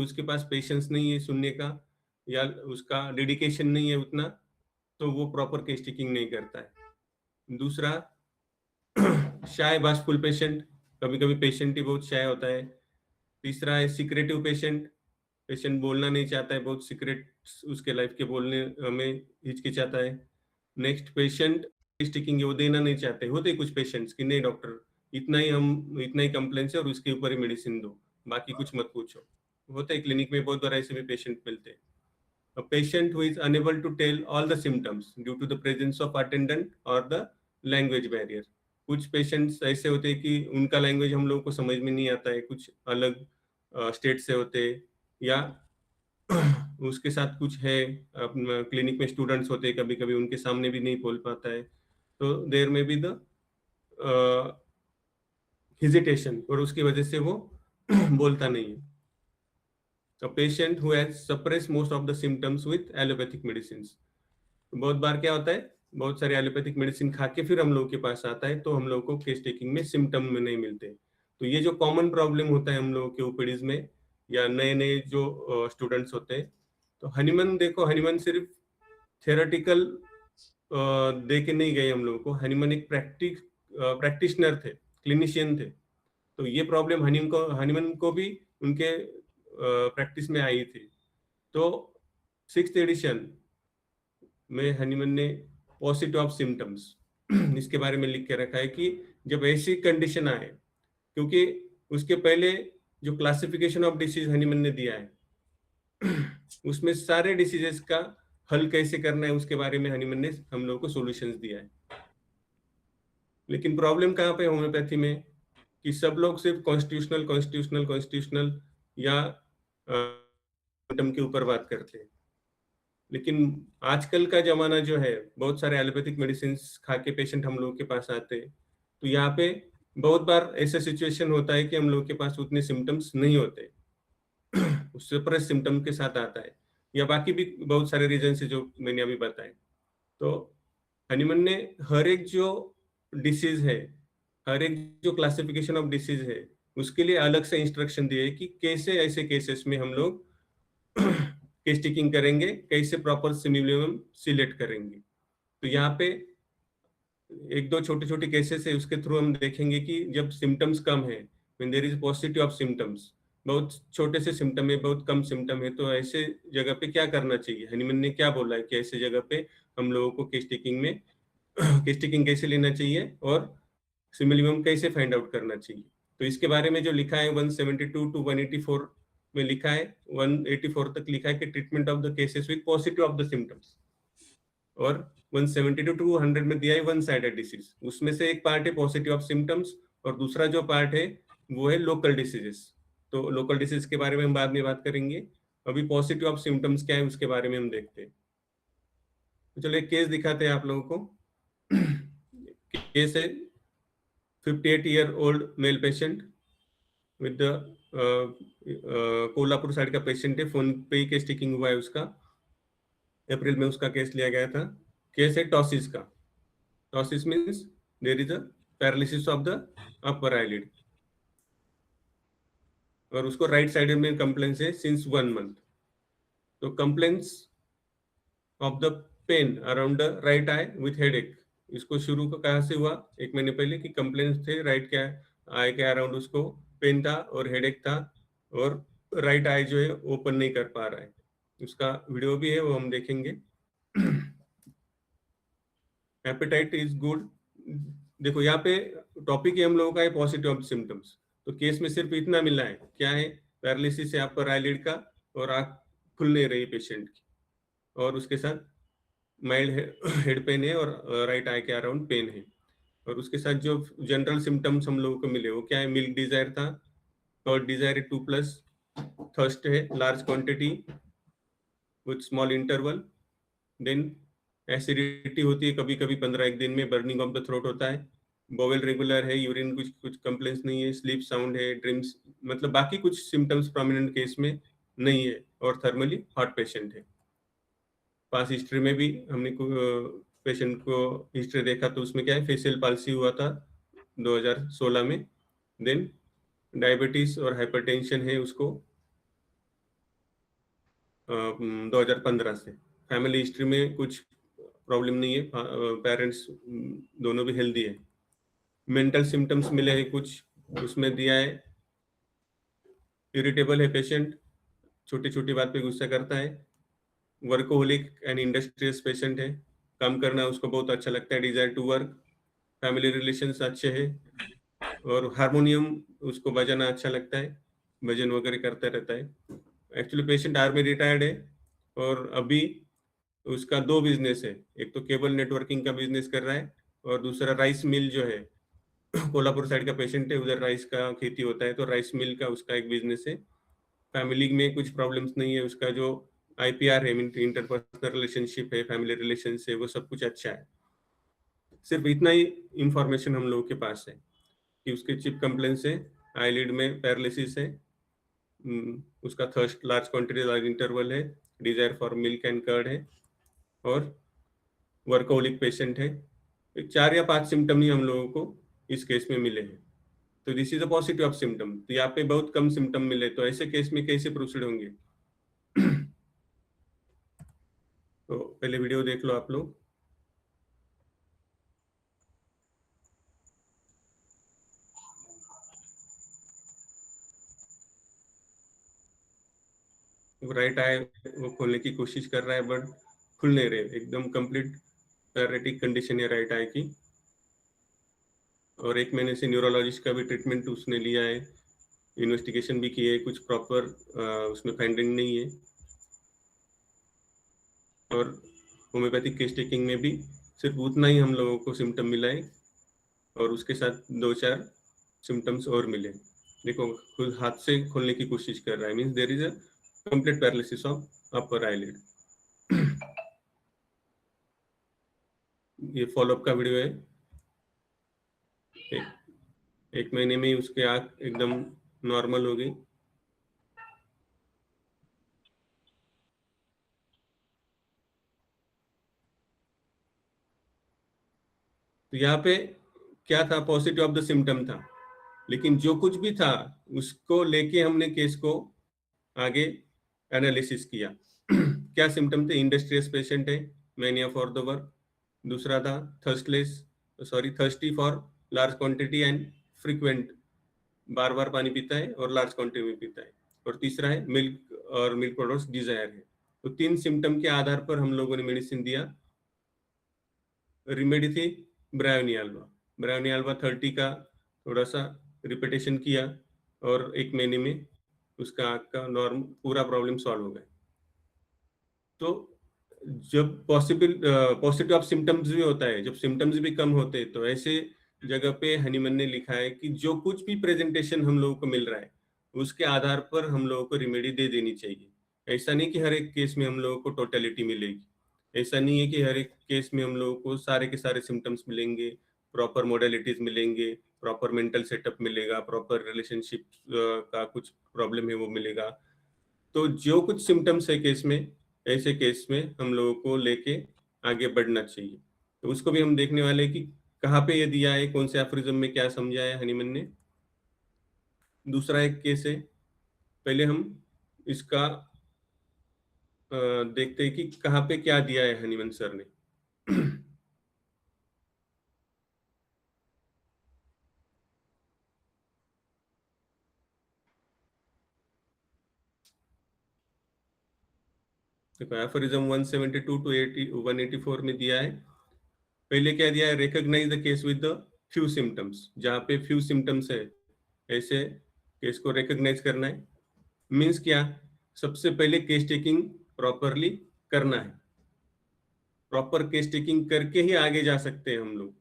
उसके पास पेशेंस नहीं है सुनने का या उसका डेडिकेशन नहीं है उतना, तो वो प्रॉपर केस टेकिंग नहीं करता है। दूसरा, शाय बाशफुल पेशेंट, कभी-कभी पेशेंट ही बहुत शाय होता है। तीसरा है सीक्रेटिव पेशेंट, पेशेंट बोलना नहीं चाहता है, बहुत सीक्रेट उसके लाइफ के बोलने में हिचकिचाता है। नेक्स्ट पेशेंट स्टिकिंग है, वो देना नहीं चाहते। होते हैं कुछ पेशेंट्स कि नहीं डॉक्टर, इतना ही कंप्लेंट्स है और उसके ऊपर ही मेडिसिन दो, बाकी कुछ मत पूछो। होते हैं क्लिनिक में बहुत बार ऐसे भी पेशेंट मिलते हैं। A patient who is unable to tell all the symptoms due to the presence of attendant or the language barrier. कुछ पेशेंट्स ऐसे होते हैं कि उनका लैंग्वेज हम लोगों को समझ में नहीं आता है, कुछ अलग स्टेट से होते हैं, या उसके साथ कुछ है, क्लिनिक में स्टूडेंट्स होते हैं, कभी कभी उनके सामने भी नहीं बोल पाता है, तो देर में भी द हेजिटेशन, और उसकी वजह से वो बोलता नहीं है। A patient who has suppressed most of the symptoms with allopathic medicines. बहुत बार क्या होता है, बहुत सारे एलोपैथिक मेडिसिन खा के फिर हम लोग के पास आता है, तो हम लोग को केस टेकिंग में सिम्टम में नहीं मिलते। तो ये जो कॉमन प्रॉब्लम होता है हम लोगों के ओपीडीज में या नए नए जो स्टूडेंट्स होते हैं, तो हनीमन देखो, हनीमन सिर्फ थेरेटिकल दे के नहीं गए हम लोगों को। हनीमन एक प्रैक्टिशनर थे, क्लिनिशियन थे। तो ये प्रॉब्लम हनीमन को भी उनके प्रैक्टिस में आई थी। तो 6th एडिशन में हनीमन ने पॉजिटिव ऑफ सिम्टम्स इसके बारे में लिख के रखा है कि जब ऐसी कंडीशन आए, क्योंकि उसके पहले जो क्लासिफिकेशन ऑफ डिसीज हनीमन ने दिया है उसमें सारे डिसीजेस का हल कैसे करना है उसके बारे में हनीमन ने हम लोगों को सॉल्यूशंस दिया है। लेकिन प्रॉब्लम कहाँ पे होम्योपैथी में कि सब लोग सिर्फ कॉन्स्टिट्यूशनल या सिम्टम के ऊपर बात करते हैं। लेकिन आजकल का जमाना जो है, बहुत सारे एलोपैथिक मेडिसिन खा के पेशेंट हम लोगों के पास आते हैं, तो यहाँ पे बहुत बार ऐसा सिचुएशन होता है कि हम लोग के पास उतने सिम्टम्स नहीं होते उससे प्रेस सिम्टम के साथ आता है, या बाकी भी बहुत सारे रीजन से जो मैंने अभी बताए। तो हनीमन ने हर एक जो डिसीज है, हर एक जो क्लासिफिकेशन ऑफ डिसीज है, उसके लिए अलग से इंस्ट्रक्शन दिए कि कैसे ऐसे केसेस में हम लोग केस टेकिंग करेंगे, कैसे प्रॉपर सिमुलियम सिलेक्ट करेंगे। तो यहाँ पे एक दो छोटे छोटे केसेस है, उसके थ्रू हम देखेंगे कि जब सिम्टम्स कम है, when there is positive of symptoms, बहुत छोटे से सिम्टम है, बहुत कम सिम्टम है, तो ऐसे जगह पे क्या करना चाहिए। हनीमन ने क्या बोला है कि ऐसे जगह पे हम लोगों को केस टेकिंग में केस टेकिंग कैसे लेना चाहिए और सिमुलियम कैसे फाइंड आउट करना चाहिए। तो इसके बारे में जो लिखा है 172 टू 184 में लिखा है, 184 तक लिखा है कि treatment of the cases with positive of the symptoms, और 172 टू 100 में दिया है वन साइडेड डिसीज। उसमें से एक पार्ट है पॉजिटिव ऑफ सिम्टम्स और दूसरा जो पार्ट है वो है लोकल डिसीजेस। तो लोकल डिसीज के बारे में हम बाद में बात करेंगे, अभी पॉजिटिव ऑफ सिम्टम्स क्या है उसके बारे में हम देखते हैं। तो चलो एक केस दिखाते हैं आप लोगों को। केस है 58-year-old male patient with Kolhapur side का पेशेंट है, फोन पे ही केस टेकिंग हुआ है उसका, अप्रैल में उसका केस लिया गया था। केस है टॉसिस का। Ptosis means there is a paralysis of the upper eyelid, और उसको राइट साइड में कंप्लेंस है सिंस 1 मंथ। तो complaints of the pain around the right eye with headache, इसको शुरू को कहाँ से हुआ, 1 महीने पहले की कंप्लेंट्स थे, राइट क्या आई के अराउंड उसको पेन था और हेडेक था, और राइट आई जो है ओपन नहीं कर पा रहा है। उसका वीडियो भी है, वो हम देखेंगे। Appetite is good. देखो यहाँ पे टॉपिक है हम लोगों का है पॉजिटिव सिम्टम्स। तो केस में सिर्फ इतना मिला है, क्या है, पैरालिसिस है अपर आईलिड का और आंख खुल नहीं रही पेशेंट की, और उसके साथ माइल्ड हेड पेन है और राइट आई के अराउंड पेन है। और उसके साथ जो जनरल सिम्टम्स हम लोगों को मिले वो क्या है, मिल्क डिजायर था और डिजायर 2+, थर्स्ट है large quantity with small interval, then acidity होती है कभी कभी 15 दिन में, बर्निंग ऑफ द थ्रोट होता है, बोवेल रेगुलर है, यूरिन कुछ कुछ कंप्लेंट्स नहीं है, स्लीप साउंड है, ड्रीम्स, मतलब बाकी कुछ सिम्टम्स प्रोमिनेंट केस में नहीं है, और थर्मली हॉट पेशेंट है। पास हिस्ट्री में भी हमने पेशेंट को हिस्ट्री देखा तो उसमें क्या है, फेशियल पाल्सी हुआ था 2016 में, देन डायबिटीज और हाइपरटेंशन है उसको, 2015 से। फैमिली हिस्ट्री में कुछ प्रॉब्लम नहीं है, पेरेंट्स दोनों भी हेल्दी है। मेंटल सिम्टम्स मिले हैं कुछ, उसमें दिया है इरिटेबल है पेशेंट, छोटी छोटी बात पे गुस्सा करता है, वर्कोहोलिक एंड इंडस्ट्रियस पेशेंट है, काम करना उसको बहुत अच्छा लगता है, desire to work, family relations अच्छे हैं, और हारमोनियम उसको बजाना अच्छा लगता है, भजन वगैरह करता रहता है। एक्चुअली पेशेंट आर्मी रिटायर्ड है और अभी उसका 2 बिजनेस है, एक तो केबल नेटवर्किंग का बिजनेस कर रहा है और दूसरा राइस मिल जो है कोल्हापुर साइड का पेशेंट है, उधर राइस का खेती होता है, तो राइस मिल का उसका एक बिजनेस है। फैमिली में कुछ प्रॉब्लम्स नहीं है, उसका जो IPR है, इंटरपर्सनल रिलेशनशिप है, फैमिली रिलेशन है, वो सब कुछ अच्छा है। सिर्फ इतना ही इंफॉर्मेशन हम लोगों के पास है कि उसके चिप कंप्लेंस है, आईलिड में पैरालिसिस है, उसका thirst large quantity large interval है, desire for milk and curd है, और वर्कोहोलिक पेशेंट है। 4 या 5 सिम्टम ही हम लोगों को इस केस में मिले हैं। तो this is a positive of symptom. तो यहाँ पे बहुत कम सिम्टम मिले, तो ऐसे केस में कैसे प्रोसीड होंगे? तो पहले वीडियो देख लो आप लोग। राइट आई वो खोलने की कोशिश कर रहा है बट खुल नहीं रहे, एकदम कंप्लीट पैरालिटिक कंडीशन है राइट आई की। और 1 महीने से न्यूरोलॉजिस्ट का भी ट्रीटमेंट उसने लिया है, इन्वेस्टिगेशन भी की है, कुछ प्रॉपर उसमें फाइंडिंग नहीं है। और होम्योपैथिक केस टेकिंग में भी सिर्फ उतना ही हम लोगों को सिम्टम मिला है, और उसके साथ 2-4 सिम्टम्स और मिले। देखो खुद हाथ से खोलने की कोशिश कर रहा है, means there is a complete paralysis of upper eyelid. ये फॉलोअप का वीडियो है। एक महीने में ही उसके आँख एकदम नॉर्मल हो गई। तो यहाँ पे क्या था, पॉजिटिव ऑफ द सिम्टम था, लेकिन जो कुछ भी था उसको लेके हमने केस को आगे एनालिसिस किया। क्या सिम्टम थे? इंडस्ट्रियस पेशेंट है, मैनिया फॉर द वर्क। दूसरा था thirsty for large quantity and frequent, बार बार पानी पीता है और लार्ज क्वांटिटी में पीता है। और तीसरा है मिल्क और मिल्क प्रोडक्ट्स डिजायर है। तो 3 सिम्टम के आधार पर हम लोगों ने मेडिसिन दिया। रिमेडी थी ब्रायोनियाल्वा। ब्रायोनियाल्वा 30 का थोड़ा सा रिपीटेशन किया और 1 महीने में उसका आँख का नॉर्म पूरा प्रॉब्लम सॉल्व हो गया। तो जब पॉजिटिव ऑफ सिम्टम्स भी होता है, जब सिम्टम्स भी कम होते हैं, तो ऐसे जगह पे हनीमन ने लिखा है कि जो कुछ भी प्रेजेंटेशन हम लोगों को मिल रहा है उसके आधार पर हम लोगों को रिमेडी दे देनी चाहिए। ऐसा नहीं कि हर एक केस में हम लोगों को टोटलिटी मिलेगी, ऐसा नहीं है कि हर एक केस में हम लोगों को सारे के सारे सिम्टम्स मिलेंगे, प्रॉपर मोडेलिटीज मिलेंगे, प्रॉपर मेंटल सेटअप मिलेगा, प्रॉपर रिलेशनशिप का कुछ प्रॉब्लम है वो मिलेगा। तो जो कुछ सिम्टम्स है केस में, ऐसे केस में हम लोगों को लेके आगे बढ़ना चाहिए। तो उसको भी हम देखने वाले हैं कि कहाँ पे ये दिया है, कौन से एफरिज्म में क्या समझा है हनीमन ने। दूसरा एक केस है, पहले हम इसका देखते हैं कि कहाँ पे क्या दिया है हनीमन सर ने। देखो एफरिज्म 172 टू 184 में दिया है। पहले क्या दिया है, recognise the case with the few symptoms. जहाँ पे फ्यू सिम्टम्स है ऐसे केस को रिकॉग्नाइज करना है। मीन्स क्या, सबसे पहले केस टेकिंग प्रॉपरली करना है, प्रॉपर केस टेकिंग करके ही आगे जा सकते हैं हम लोग।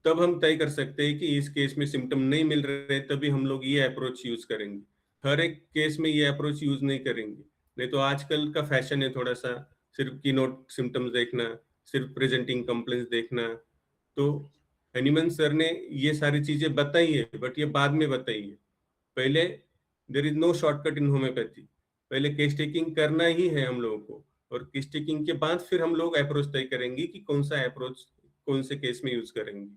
तब हम तय कर सकते हैं कि इस केस में सिम्टम नहीं मिल रहे, तभी हम लोग ये अप्रोच यूज करेंगे। हर एक केस में ये अप्रोच यूज नहीं करेंगे, नहीं तो आजकल का फैशन है थोड़ा सा सिर्फ की नोट सिम्टम्स देखना, सिर्फ प्रेजेंटिंग कंप्लेंट्स देखना। तो हनीमन सर ने ये सारी चीजें बताई है, बट ये बाद में बताई है। पहले there is no shortcut in homeopathy, पहले केस टेकिंग करना ही है हम लोगों को, और केस टेकिंग के बाद फिर हम लोग अप्रोच तय करेंगे कि कौन सा अप्रोच कौन से केस में यूज करेंगे।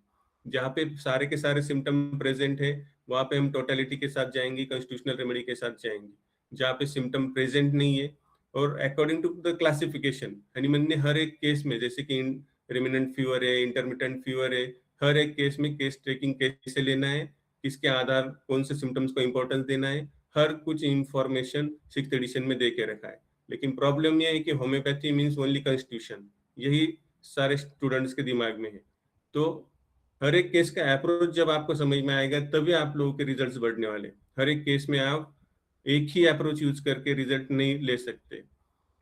जहाँ पे सारे के सारे सिम्टम प्रेजेंट है वहां पे हम टोटलिटी के साथ जाएंगे, कॉन्स्टिट्यूशनल रेमेडी के साथ जाएंगे। जहाँ पे सिम्टम प्रेजेंट नहीं है और according to the classification Hahnemann ने हर एक केस में, जैसे कि रेमिनेंट फीवर है, इंटरमिटेंट फीवर है, हर एक केस में केस ट्रेकिंग कैसे लेना है, किसके आधार कौन से सिम्टम्स को इंपॉर्टेंस देना है, हर कुछ इंफॉर्मेशन 6th एडिशन में दे के रखा है। लेकिन प्रॉब्लम यह है कि होम्योपैथी मीन्स ओनली कॉन्स्टिट्यूशन, यही सारे स्टूडेंट्स के दिमाग में है। तो हर एक केस का अप्रोच जब आपको समझ में आएगा तभी आप लोगों के रिजल्ट्स बढ़ने वाले। हर एक केस में आप एक ही अप्रोच यूज करके रिजल्ट नहीं ले सकते।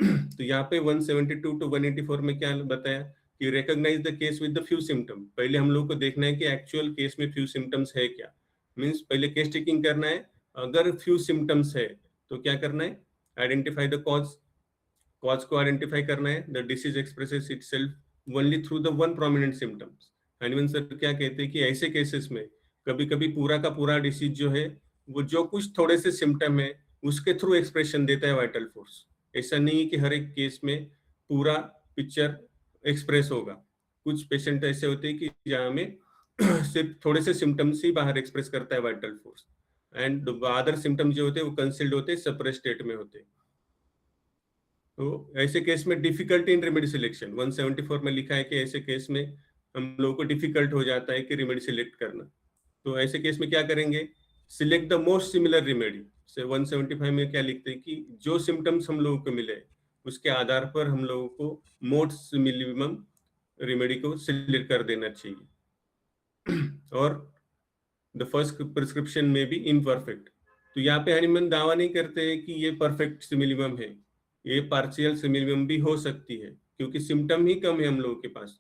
तो यहाँ पे 172 to 184 में क्या बताया कि recognise the case with the few symptom. पहले हम लोग को देखना है कि एक्चुअल केस में फ्यू सिम्टम्स है क्या, मीन्स पहले केस टेकिंग करना है। अगर फ्यू सिम्टम्स है तो क्या करना है, आइडेंटिफाई द कॉज को आइडेंटिफाई करना है। The disease expresses itself only through the one prominent symptoms. Hahnemann sir क्या कहते हैं कि ऐसे केसेस में कभी कभी पूरा का पूरा डिसीज जो है वो जो कुछ थोड़े से सिम्टम है उसके थ्रू एक्सप्रेशन देता है वाइटल फोर्स। ऐसा नहीं है कि हर एक केस में पूरा पिक्चर एक्सप्रेस होगा। कुछ पेशेंट ऐसे होते हैं कि जहाँ में सिर्फ थोड़े से सिम्टम्स ही बाहर एक्सप्रेस करता है vital force, and other symptoms जो होते हैं वो कंसील्ड होते हैं, सप्रेस स्टेट में होते हैं। तो ऐसे केस में डिफिकल्टी इन रेमेडी सिलेक्शन 174 में लिखा है कि ऐसे केस में हम लोगों को डिफिकल्ट हो जाता है कि रेमेडी सिलेक्ट करना। तो ऐसे केस में क्या करेंगे, select the most similar remedy. से 175 में क्या लिखते हैं कि जो सिम्टम्स हम लोगों को मिले उसके आधार पर हम लोगों को मोस्ट मिनिमम रेमेडी को सिलेक्ट कर देना चाहिए। और द फर्स्ट प्रिस्क्रिप्शन में भी इनपरफेक्ट। तो यहाँ पे हनीमन दावा नहीं करते हैं कि ये परफेक्ट सिमिलिमम है, ये पार्शियल सिमिलिमम भी हो सकती है क्योंकि सिम्टम ही कम है हम लोगों के पास।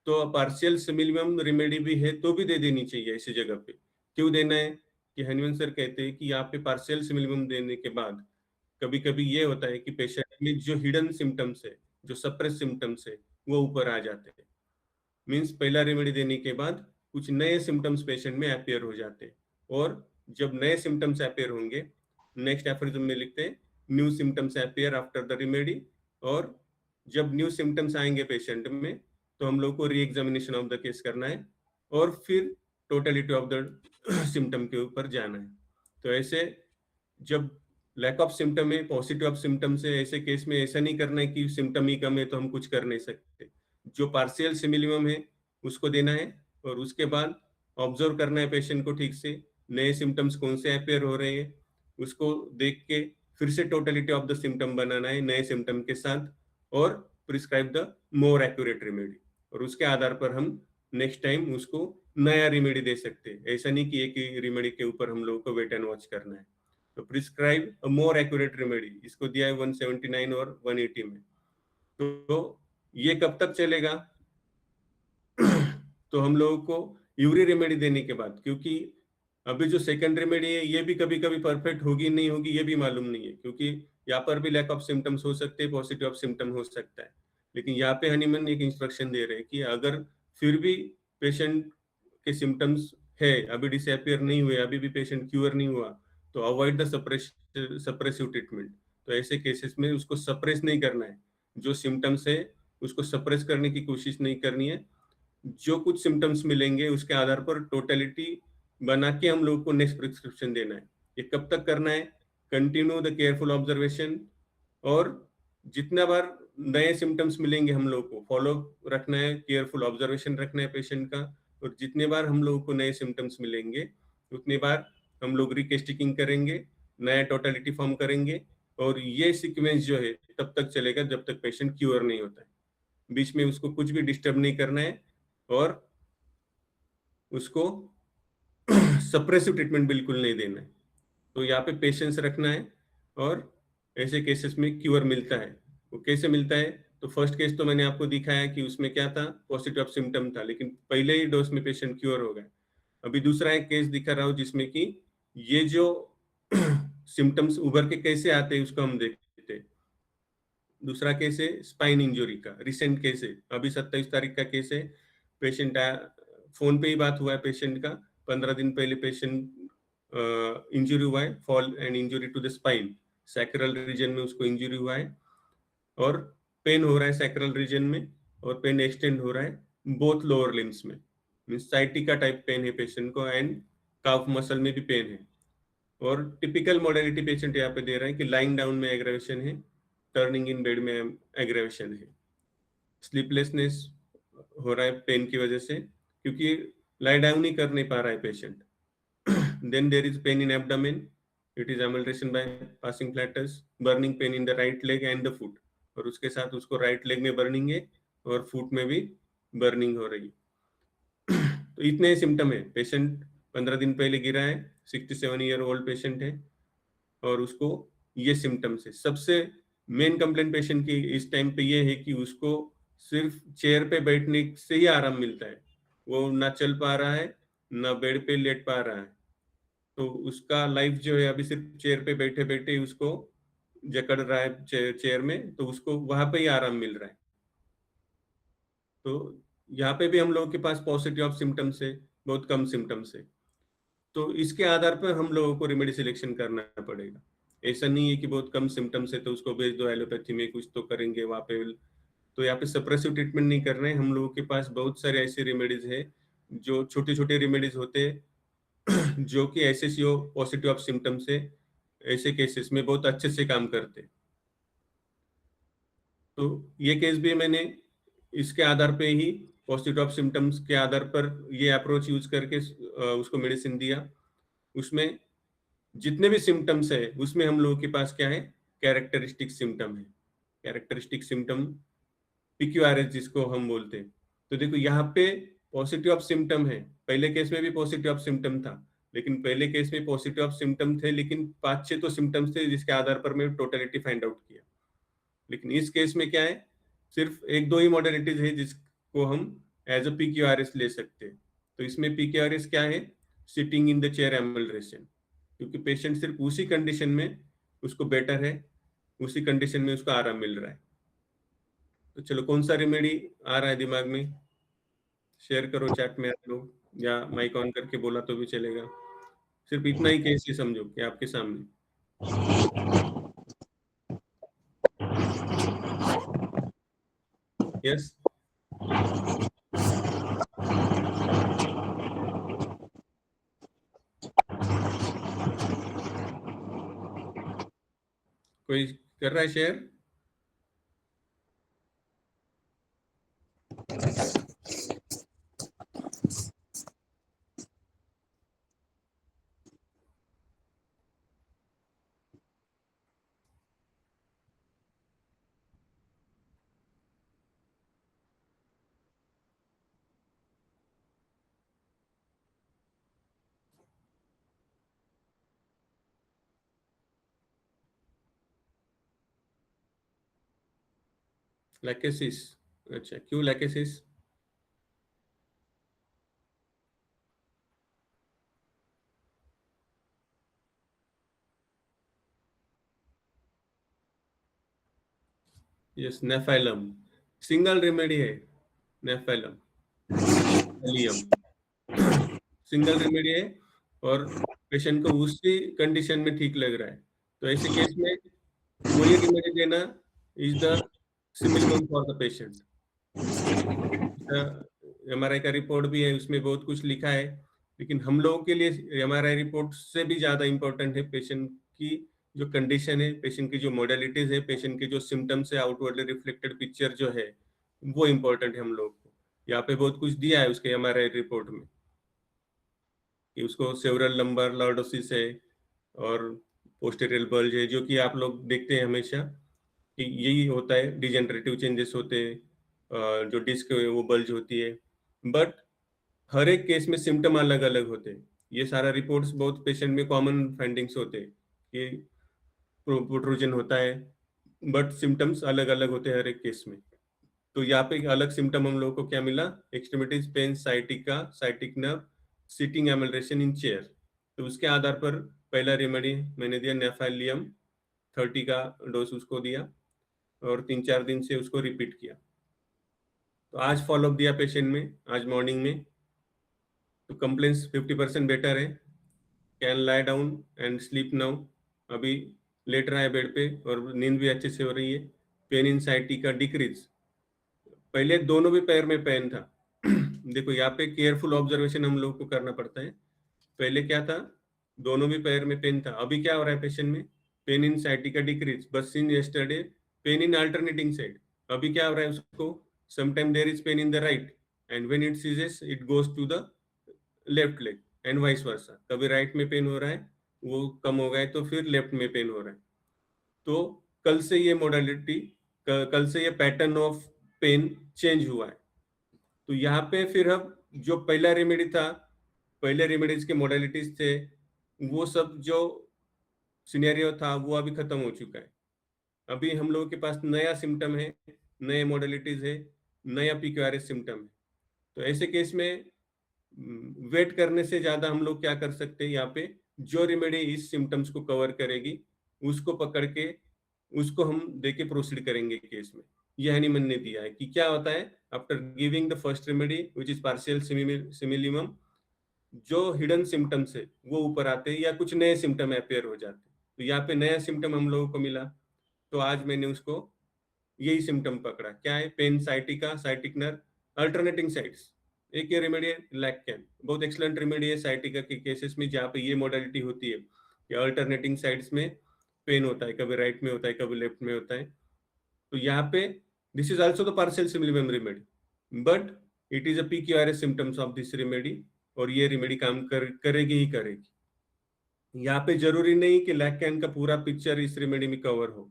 तो पार्शियल सिमिलिमम रेमेडी भी है तो भी दे देनी चाहिए ऐसी जगह पे। क्यों देना है कि हनीमन सर कहते हैं कि यहाँ पे पार्शियल सिमिलिमम देने के बाद कभी कभी ये होता है कि पेशेंट में जो हिडन सिम्टम्स है, जो सप्रेस सिम्टम्स है, वो ऊपर आ जाते हैं। मीन्स पहला रेमेडी देने के बाद कुछ नए सिम्टम्स पेशेंट में अपेयर हो जाते हैं, और जब नए सिम्टम्स अपेयर होंगे, नेक्स्ट एफरिज्म में लिखते हैं new symptoms appear after the remedy. और जब न्यू सिम्टम्स आएंगे पेशेंट में तो हम लोग को re examination of the case करना है और फिर टोटलिटी ऑफ द सिम्टम के ऊपर जाना है। तो ऐसे जब लैक ऑफ सिम्टम है, पॉजिटिव ऑफ सिम्टम्स है, ऐसे केस में ऐसा नहीं करना है कि सिम्टम ही कम है तो हम कुछ कर नहीं सकते। जो पार्शियल सिमिलिमम है उसको देना है और उसके बाद ऑब्जर्व करना है पेशेंट को ठीक से, नए सिम्टम्स कौन से अपेयर हो रहे हैं उसको देख के फिर से टोटलिटी ऑफ द सिम्टम बनाना है नए सिम्टम के साथ, और prescribe the more accurate remedy. और उसके आधार पर हम नेक्स्ट टाइम उसको नया रेमेडी दे सकते हैं। ऐसा नहीं कि एक ही रेमेडी के ऊपर हम लोगों को वेट एंड वॉच करना है। तो प्रिस्क्राइब अ मोर एक्यूरेट रेमेडी, इसको दिया है 179 और 180 में। तो ये कब तक चलेगा? तो हम लोगों को यूरी रेमेडी देने के बाद, क्योंकि अभी जो सेकंड रेमेडी है ये भी कभी कभी परफेक्ट होगी नहीं होगी ये भी मालूम नहीं है, क्योंकि यहाँ पर भी लैक ऑफ सिम्टम्स हो सकते हैं, पॉजिटिव ऑफ सिम्टम हो सकता है। लेकिन यहाँ पे हनीमन एक इंस्ट्रक्शन दे रहे हैं कि अगर फिर भी पेशेंट के सिम्टम्स है, अभी डिसअपियर नहीं हुए, अभी भी पेशेंट क्यूर नहीं हुआ, तो अवॉइड द सप्रेसिव ट्रीटमेंट। तो ऐसे केसेस में उसको सप्रेस नहीं करना है, जो सिम्टम्स है उसको सप्रेस करने की कोशिश नहीं करनी है। जो कुछ सिम्टम्स मिलेंगे उसके आधार पर टोटलिटी बना के हम लोग को नेक्स्ट प्रिस्क्रिप्शन देना है। ये कब तक करना है? कंटिन्यू द केयरफुल ऑब्जर्वेशन, और जितना बार नए सिम्टम्स मिलेंगे हम लोग को फॉलो रखना है, केयरफुल ऑब्जर्वेशन रखना है पेशेंट का। और जितने बार हम लोगों को नए सिम्टम्स मिलेंगे उतने बार हम लोग रिकेस्टिकिंग करेंगे, नया टोटलिटी फॉर्म करेंगे। और ये सीक्वेंस जो है तब तक चलेगा जब तक पेशेंट क्योर नहीं होता है। बीच में उसको कुछ भी डिस्टर्ब नहीं करना है और उसको सप्रेसिव ट्रीटमेंट बिल्कुल नहीं देना है। तो यहाँ पे पेशेंस रखना है, और ऐसे केसेस में क्योर मिलता है। वो कैसे मिलता है? तो फर्स्ट केस तो मैंने आपको दिखाया कि उसमें क्या था, पॉजिटिव सिम्टम था, लेकिन पहले ही डोज में पेशेंट क्योर हो गया। अभी दूसरा एक केस दिखा रहा हूँ जिसमें कि ये जो सिम्टम्स उभर के कैसे आते हैं उसको हम देखते हैं। दूसरा केस है स्पाइन इंजरी का, रिसेंट केस है, अभी 27 तारीख का केस है। पेशेंट आया, फोन पे ही बात हुआ है पेशेंट का। 15 दिन पहले पेशेंट इंजरी हुआ है, fall and injury to the spine, sacral region में उसको इंजरी हुआ है और पेन हो रहा है सैक्रल रीजन में, और पेन एक्सटेंड हो रहा है बोथ लोअर लिम्स में, मीन्स साइटिका टाइप पेन है पेशेंट को, एंड काफ मसल में भी पेन है। और टिपिकल मॉडलिटी पेशेंट यहाँ पे दे रहा है कि लाइंग डाउन में एग्रेवेशन है, टर्निंग इन बेड में एग्रेवेशन है। स्लीपलेसनेस हो रहा है पेन की वजह से, क्योंकि लाई डाउन ही कर नहीं पा रहा है patient. Then there is pain in abdomen, it is amelioration by passing flatus, burning pain in the right leg and the foot, और उसके साथ उसको राइट लेग में बर्निंग है और फुट में भी बर्निंग हो रही है। तो इतने ही सिम्टम है। पेशेंट 15 दिन पहले गिरा है, 67 ईयर ओल्ड पेशेंट है, और उसको ये सिम्टम्स है। सबसे मेन कंप्लेंट पेशेंट की इस टाइम पे ये है कि उसको सिर्फ चेयर पे बैठने से ही आराम मिलता है, वो ना चल पा रहा है ना बेड पे लेट पा रहा है। तो उसका लाइफ जो है अभी सिर्फ चेयर पे बैठे बैठे उसको जकड़ रहा है चेयर में, तो उसको वहां पे ही आराम मिल रहा है। तो यहाँ पे भी हम लोगों के पास पॉजिटिव ऑफ सिम्टम्स है, बहुत कम सिम्टम्स है। तो इसके आधार पर हम लोगों को रेमेडी सिलेक्शन करना पड़ेगा। ऐसा नहीं है कि बहुत कम सिम्टम्स है तो उसको भेज दो एलोपैथी में, कुछ तो करेंगे वहाँ पे। तो यहाँ पे सप्रेसिव ट्रीटमेंट नहीं कर रहे हैं। हम लोगों के पास बहुत सारे ऐसे रेमेडीज है जो छोटे छोटे रेमेडीज होते हैं जो कि एसएससीओ पॉजिटिव ऑफ सिम्टम्स है, ऐसे केसेस में बहुत अच्छे से काम करते हैं। तो ये केस भी मैंने इसके आधार पे ही, पॉजिटिव ऑफ सिम्टम्स के आधार पर ये अप्रोच यूज करके उसको मेडिसिन दिया। उसमें जितने भी सिम्टम्स है उसमें हम लोगों के पास क्या है, कैरेक्टरिस्टिक सिम्टम है। कैरेक्टरिस्टिक सिम्टम पीक्यूआरएस जिसको हम बोलते हैं। तो देखो यहाँ पे पॉजिटिव ऑफ सिम्टम है, पहले केस में भी पॉजिटिव ऑफ सिम्टम था, लेकिन पहले केस में पॉजिटिव ऑफ सिम्टम थे लेकिन 5-6 तो सिम्टम्स थे जिसके आधार पर मैं टोटलिटी फाइंड आउट किया। लेकिन इस केस में क्या है, सिर्फ 1-2 ही मॉडलिटीज है जिसको हम एज अ पीक्यूआरएस ले सकते हैं। तो इसमें पीक्यूआरएस क्या है, सिटिंग इन द चेयर एमल्ट्रेशन, क्योंकि पेशेंट सिर्फ उसी कंडीशन में उसको बेटर है, उसी कंडीशन में उसको आराम मिल रहा है। तो चलो कौन सा रेमेडी आ रहा है दिमाग में, शेयर करो चैट में आप लोग, या माइक ऑन करके बोला तो भी चलेगा। सिर्फ इतना ही केस ही समझो कि आपके सामने। यस, कोई कर रहा है शेयर? लैकेसिस, अच्छा क्यों लैकेसिस? यस, नेफाइलम सिंगल रेमेडी है। नेफाइलम, नेफाइलियम सिंगल रेमेडी है, और पेशेंट को उसी कंडीशन में ठीक लग रहा है। तो ऐसे केस में वही रेमेडी देना is the simillimum for the patient. MRI का रिपोर्ट भी है, उसमें बहुत कुछ लिखा है, लेकिन हम लोगों के लिए एमआरआई रिपोर्ट से भी ज्यादा इंपॉर्टेंट है पेशेंट की जो कंडीशन है, पेशेंट की जो मॉडलिटीज है, पेशेंट के जो सिम्टम्स है, आउटवर्डली रिफ्लेक्टेड पिक्चर जो है वो इम्पोर्टेंट है हम लोग को। यहाँ पे बहुत कुछ दिया है उसके एमआरआई रिपोर्ट में कि उसको सेवरल लंबर लॉर्डोसिस है और पोस्टीरियर बल्ज है, जो कि आप लोग देखते हैं हमेशा कि यही होता है, डिजेनरेटिव चेंजेस होते हैं, जो डिस्क है वो बल्ज होती है। बट हर एक केस में सिम्टम अलग अलग होते हैं। ये सारा रिपोर्ट्स बहुत पेशेंट में कॉमन फाइंडिंग्स होते हैं कि प्रोट्रूजन होता है, बट सिम्टम्स अलग अलग होते हैं हर एक केस में। तो यहाँ पे एक अलग सिम्टम हम लोगों को क्या मिला, extremities pain, sciatica, sciatic nerve, sitting amelioration in chair. तो उसके आधार पर पहला रेमेडी मैंने दिया नेफाइलियम, 30 का डोज उसको दिया, और 3-4 दिन से उसको रिपीट किया। तो आज फॉलोअप दिया पेशेंट में, आज मॉर्निंग में, तो कंप्लेंट्स 50% बेटर है, can lie down and sleep now, अभी लेट रहा है बेड पे और नींद भी अच्छे से हो रही है। पेन इन साइटिका डिक्रीज, पहले दोनों भी पैर में पेन था। देखो यहाँ पे केयरफुल ऑब्जर्वेशन हम लोग को करना पड़ता है। पहले क्या था, दोनों भी पैर में पेन था, अभी क्या हो रहा है पेशेंट में, पेन इन साइटिका डिक्रीज, बस in yesterday pain in alternating side. अभी क्या हो रहा है उसको, sometime there is pain in the right and when it ceases it goes to the left leg and vice versa. कभी right में pen हो रहा है, वो कम हो गया है तो फिर लेफ्ट में पेन हो रहा है। तो कल से ये मोडालिटी, कल से ये पैटर्न ऑफ पेन चेंज हुआ है। तो यहाँ पे फिर अब जो पहला रेमेडी था, पहले रेमेडीज के मोडालिटीज थे, वो सब जो सिनेरियो था वो अभी खत्म हो चुका है। अभी हम लोगों के पास नया सिम्टम है, नए मोडालिटीज है, नया पीक्यूआरएस सिम्टम है। तो ऐसे केस में वेट करने से ज्यादा हम लोग क्या कर सकते हैं, यहाँ पे जो रेमेडी इस सिम्टम्स को कवर करेगी उसको पकड़ के उसको हम देके प्रोसीड करेंगे केस में। ये हनीमन ने दिया है कि क्या होता है after giving the first remedy which is partial similimum, जो हिडन सिम्टम्स है वो ऊपर आते हैं या कुछ नए सिम्टम अपेयर हो जाते हैं। तो यहाँ पे नया सिम्टम हम लोगों को मिला, तो आज मैंने उसको यही सिम्टम पकड़ा। क्या है, पेन साइटिका, साइटिकनर, अल्टरनेटिंग साइड्स। एक ये रेमेडी है लैक्टैन, बहुत एक्सलेंट रेमेडी है साइटिका के केसेस में जहाँ पे ये मॉडलिटी होती है कि अल्टरनेटिंग साइड्स में पेन होता है, कभी राइट में होता है, कभी लेफ्ट में होता है। तो यहाँ पे this is also the partial similimum remedy, but it is a PQRS symptoms of this remedy, और ये रेमेडी काम करेगी ही करेगी। यहाँ पे जरूरी नहीं कि लैक्टैन का पूरा पिक्चर इस रेमेडी में कवर हो,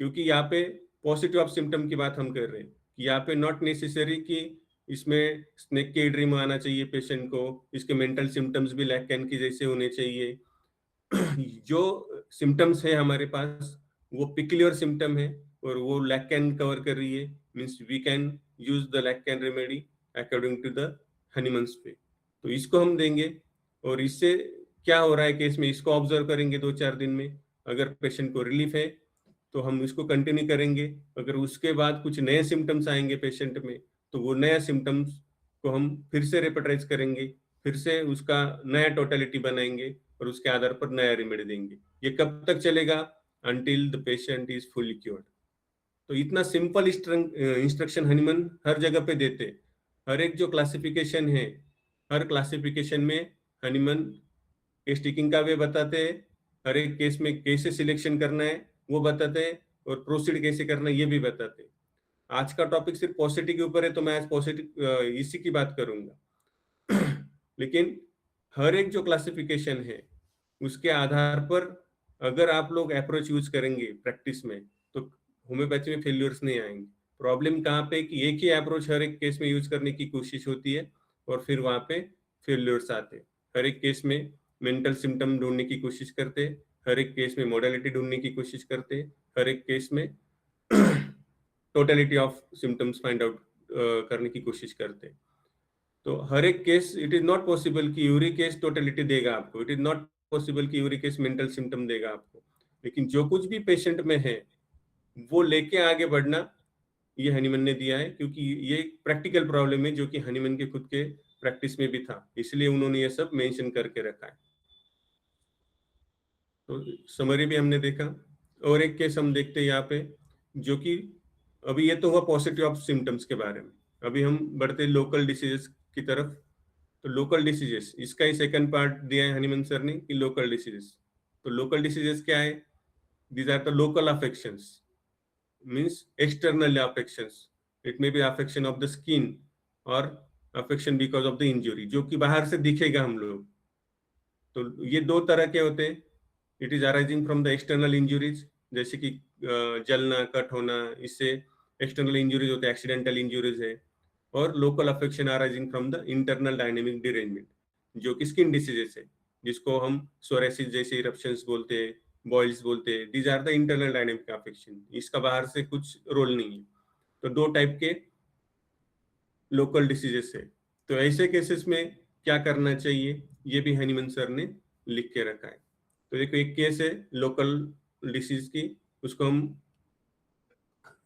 क्योंकि यहाँ पे पॉजिटिव ऑफ सिम्टम की बात हम कर रहे हैं। यहाँ पे नॉट नेसेसरी कि इसमें स्नेक के ड्रीम आना चाहिए पेशेंट को, इसके मेंटल सिम्टम्स भी लैक्टैन की जैसे होने चाहिए। जो सिम्टम्स है हमारे पास वो पिक्युलर सिम्टम है और वो लैक्टैन कवर कर रही है, means we can use the lactan remedy according to the Hahnemann's पे। तो इसको हम देंगे, और इससे क्या हो रहा है केस में इसको ऑब्जर्व करेंगे 2-4 दिन में। अगर पेशेंट को रिलीफ है तो हम इसको कंटिन्यू करेंगे। अगर उसके बाद कुछ नए सिम्टम्स आएंगे पेशेंट में तो वो नया सिम्टम्स को हम फिर से रेपेटाइज करेंगे, फिर से उसका नया टोटलिटी बनाएंगे और उसके आधार पर नया रेमेडी देंगे। ये कब तक चलेगा, until the patient is fully cured. तो इतना सिंपल इंस्ट्रक्शन हनीमन हर जगह पे देते। हर एक जो क्लासिफिकेशन है, हर क्लासिफिकेशन में हनीमन केस टेकिंग का वे बताते हैं, हर एक केस में कैसे सिलेक्शन करना है वो बताते हैं, और प्रोसीड कैसे करना है ये भी बताते हैं। आज का टॉपिक सिर्फ पॉजिटिव के ऊपर है तो मैं आज पॉजिटिव इसी की बात करूंगा। लेकिन हर एक जो क्लासिफिकेशन है उसके आधार पर अगर आप लोग अप्रोच यूज करेंगे प्रैक्टिस में तो होम्योपैथी में फेल्यूर्स नहीं आएंगे। प्रॉब्लम कहाँ पे कि एक ही अप्रोच हर एक केस में यूज करने की कोशिश होती है और फिर वहां पे फेल्यूर्स आते हैं। हर एक केस में मेंटल सिम्टम ढूंढने की कोशिश करते, हर एक केस में मॉडलिटी ढूंढने की कोशिश करते, हर एक केस में totality of symptoms find out करने की कोशिश करते। तो हर एक case it is not possible कि यूरिक केस टोटलिटी देगा आपको, इट इज नॉट पॉसिबल कि यूरिक केस मेंटल सिम्टम देगा आपको। लेकिन जो कुछ भी पेशेंट में है वो लेके आगे बढ़ना ये हनीमन ने दिया है, क्योंकि ये प्रैक्टिकल प्रॉब्लम है जो कि हनीमन के खुद के प्रैक्टिस में भी था, इसलिए उन्होंने ये सब मेंशन करके रखा है। तो समरी भी हमने देखा, और एक केस हम देखते हैं यहाँ पे जो कि अभी ये तो हुआ पॉजिटिव ऑफ सिम्टम्स के बारे में। अभी हम बढ़ते लोकल डिसीजेस की तरफ। तो लोकल डिसीजेस, इसका ही सेकंड पार्ट दिया है हनीमन सर ने कि लोकल डिसीजेस। तो लोकल डिसीजेस क्या है, these are the local affections, means external affections. It may be affection of the skin और affection because of the injury, जो कि बाहर से दिखेगा हम लोग। तो ये दो तरह के होते हैं। It is arising from the external injuries, जैसे कि जलना, कट होना, इससे एक्सटर्नल इंजुरीज होते हैं, एक्सीडेंटल इंजुरीज है। और local affection arising from the internal dynamic derangement, जो कि स्किन डिसीजेस है, जिसको हम सोरेसिस जैसे इरप्शंस बोलते हैं, बॉइल्स बोलते हैं। These are the internal dynamic affection, इसका बाहर से कुछ रोल नहीं है। तो दो टाइप के लोकल डिसीजेस है। तो ऐसे केसेस में क्या करना चाहिए ये भी हनीमन सर ने लिख के रखा है। तो एक केस है लोकल डिसीज की, उसको हम